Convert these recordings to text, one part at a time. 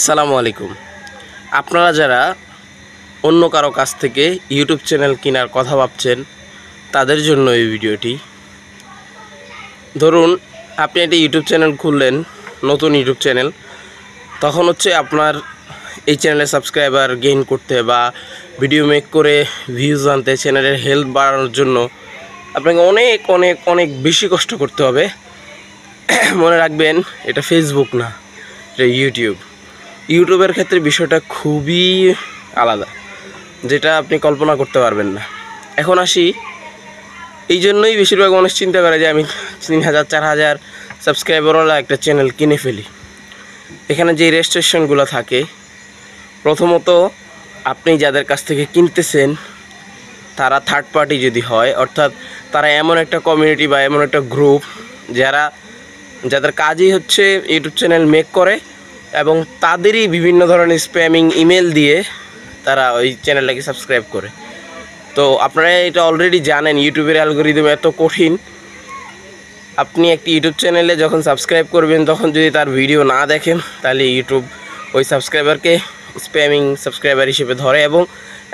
আসসালামু আলাইকুম। আপনারা যারা অন্য কারো কাছ থেকে ইউটিউব চ্যানেল কেনার কথা ভাবছেন তাদের জন্য এই ভিডিওটি। ধরুন আপনি একটা ইউটিউব চ্যানেল খুললেন, নতুন ইউটিউব চ্যানেল, তখন আপনার এই চ্যানেলে সাবস্ক্রাইবার গেইন করতে বা ভিডিও মেক করে ভিউজ আনতে, চ্যানেলের হেলথ বাড়ানোর জন্য আপনাকে অনেক অনেক অনেক বেশি কষ্ট করতে হবে। মনে রাখবেন, এটা ফেসবুক না, এটা ইউটিউবের ক্ষেত্রে বিষয়টা খুবই আলাদা, যেটা আপনি কল্পনা করতে পারবেন না। এখন আসি, এই জন্যই বেশিরভাগ মানুষ চিন্তা করে যে আমি 3000 4000 সাবস্ক্রাইবারওয়ালা একটা চ্যানেল কিনে ফেলি। এখানে যে রেজিস্ট্রেশনগুলো থাকে, প্রথমত আপনি যাদের কাছ থেকে কিনতেছেন তারা থার্ড পার্টি যদি হয়, অর্থাৎ তারা এমন একটা কমিউনিটি বা এমন একটা গ্রুপ যাদের কাজই ইউটিউব চ্যানেল মেক করে এবং তাদেরই বিভিন্ন ধরনের স্প্যামিং ইমেল দিয়ে তারা ওই চ্যানেলটাকে সাবস্ক্রাইব করে। তো আপনারা এটা অলরেডি জানেন, ইউটিউবের অ্যালগরিদম এত কঠিন। আপনি একটি ইউটিউব চ্যানেলে যখন সাবস্ক্রাইব করবেন, তখন যদি তার ভিডিও না দেখেন, তাহলে ইউটিউব ওই সাবস্ক্রাইবারকে স্প্যামিং সাবস্ক্রাইবার হিসেবে ধরে এবং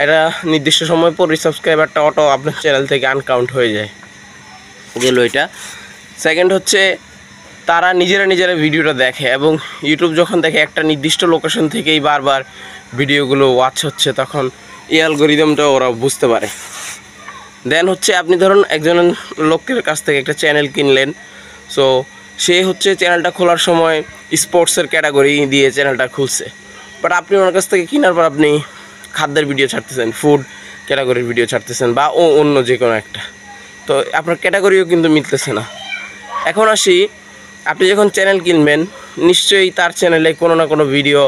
একটা নির্দিষ্ট সময় পর ওই সাবস্ক্রাইবারটা অটো আপনার চ্যানেল থেকে আনকাউন্ট হয়ে যায় গেল এটা। সেকেন্ড তারা নিজেরা ভিডিওটা দেখে এবং ইউটিউব যখন দেখে একটা নির্দিষ্ট লোকেশন থেকেই বারবার ভিডিওগুলো ওয়াচ হচ্ছে, তখন এই অ্যালগরিদমটা ওরা বুঝতে পারে। দেন আপনি ধরুন একজন লোকের কাছ থেকে একটা চ্যানেল কিনলেন। সো সে চ্যানেলটা খোলার সময় স্পোর্টসের ক্যাটাগরি দিয়ে চ্যানেলটা খুলছে, বাট আপনি ওনার কাছ থেকে কেনার পর আপনি খাদ্যের ভিডিও ছাড়তেছেন, ফুড ক্যাটাগরির ভিডিও ছাড়তেছেন বা অন্য যে কোনো একটা, তো আপনার ক্যাটাগরিও কিন্তু মিলতেছে না। এখন আসি, আপনি যখন চ্যানেল কিনবেন, নিশ্চয়ই তার চ্যানেলে কোনো না কোনো ভিডিও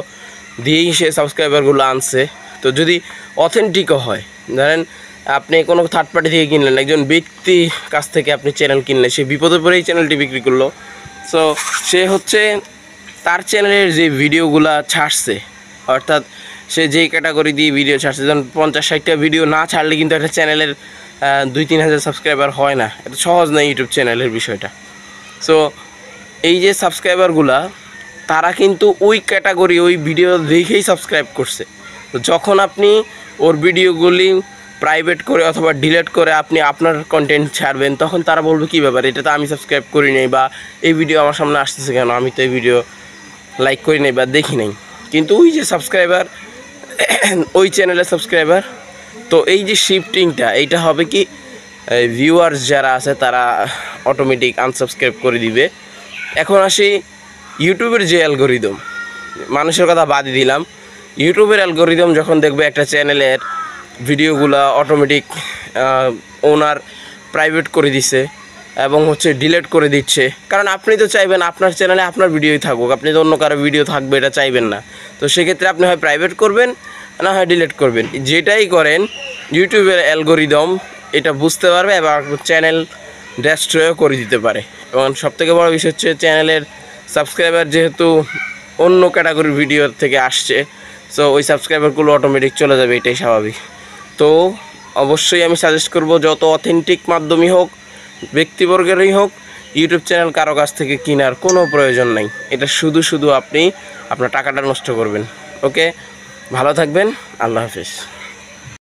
দিয়েই সে সাবস্ক্রাইবারগুলো আনছে। তো যদি অথেন্টিকও হয়, ধরেন আপনি কোনো থার্ড পার্টি থেকে কিনলেন, একজন ব্যক্তির কাছ থেকে আপনি চ্যানেল কিনলেন, সে বিপদে পড়েই চ্যানেলটি বিক্রি করলো। সো সে তার চ্যানেলের যে ভিডিওগুলো ছাড়ছে, অর্থাৎ সে যেই ক্যাটাগরি দিয়ে ভিডিও ছাড়ছে, যেমন 50-60টা ভিডিও না ছাড়লে কিন্তু একটা চ্যানেলের 2-3 হাজার সাবস্ক্রাইবার হয় না। এটা সহজ না ইউটিউব চ্যানেলের বিষয়টা। সো এই যে সাবস্ক্রাইবারগুলা, তারা কিন্তু ওই ক্যাটাগরি ওই ভিডিও দেখেই সাবস্ক্রাইব করছে। তো যখন আপনি ওর ভিডিওগুলি প্রাইভেট করে অথবা ডিলিট করে আপনি আপনার কন্টেন্ট ছাড়বেন, তখন তারা বলবে কী ব্যাপার, এটা তো আমি সাবস্ক্রাইব করি নাই, বা এই ভিডিও আমার সামনে আসতেছে কেন, আমি তো এই ভিডিও লাইক করি নাই বা দেখি নাই। কিন্তু ওই যে সাবস্ক্রাইবার, ওই চ্যানেলের সাবস্ক্রাইবার, তো এই যে শিফটিংটা, এইটা হবে কি, ভিউয়ার্স যারা আছে তারা অটোমেটিক আনসাবস্ক্রাইব করে দিবে। এখন আসি ইউটিউবের যে অ্যালগরিদম, মানুষের কথা বাদই দিলাম, ইউটিউবের অ্যালগরিদম যখন দেখবে একটা চ্যানেলের ভিডিওগুলো অটোমেটিক ওনার প্রাইভেট করে দিচ্ছে এবং ডিলিট করে দিচ্ছে, কারণ আপনি তো চাইবেন আপনার চ্যানেলে আপনার ভিডিওই থাকুক, আপনি তো অন্য কারো ভিডিও থাকবে এটা চাইবেন না। তো সেক্ষেত্রে আপনি হয় প্রাইভেট করবেন, না হয় ডিলিট করবেন। যেটাই করেন, ইউটিউবের অ্যালগরিদম এটা বুঝতে পারবে এবং চ্যানেল ডেস্ট্রয়ও করে দিতে পারে। এবং সবথেকে বড় বিষয় চ্যানেলের সাবস্ক্রাইবার যেহেতু অন্য ক্যাটাগরির ভিডিও থেকে আসছে, সো ওই সাবস্ক্রাইবারগুলো অটোমেটিক চলে যাবে, এটাই স্বাভাবিক। তো অবশ্যই আমি সাজেস্ট করব, যত অথেন্টিক মাধ্যমই হোক, ব্যক্তিবর্গেরই হোক, ইউটিউব চ্যানেল কারো কাছ থেকে কেনার কোনো প্রয়োজন নাই। এটা শুধু আপনি আপনার টাকাটা নষ্ট করবেন। ওকে, ভালো থাকবেন, আল্লাহ হাফেজ।